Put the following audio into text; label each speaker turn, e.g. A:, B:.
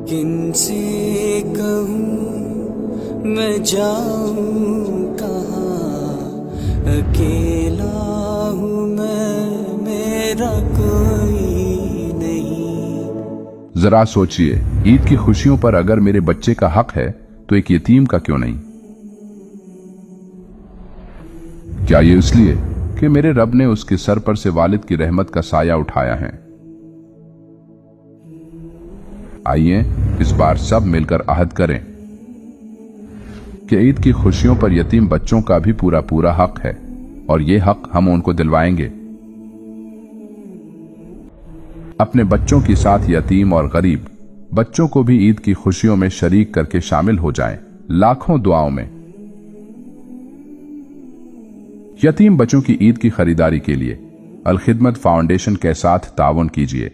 A: किनसे कहूँ मैं जाऊँ कहाँ, अकेला हूँ मैं, मेरा कोई नहीं।
B: जरा सोचिए, ईद की खुशियों पर अगर मेरे बच्चे का हक है तो एक यतीम का क्यों नहीं? क्या ये इसलिए कि मेरे रब ने उसके सर पर से वालिद की रहमत का साया उठाया है? आइए इस बार सब मिलकर अहद करें कि ईद की खुशियों पर यतीम बच्चों का भी पूरा पूरा हक है और ये हक हम उनको दिलवाएंगे। अपने बच्चों के साथ यतीम और गरीब बच्चों को भी ईद की खुशियों में शरीक करके शामिल हो जाएं, लाखों दुआओं में। यतीम बच्चों की ईद की खरीदारी के लिए अल खिदमत फाउंडेशन के साथ ताउन कीजिए।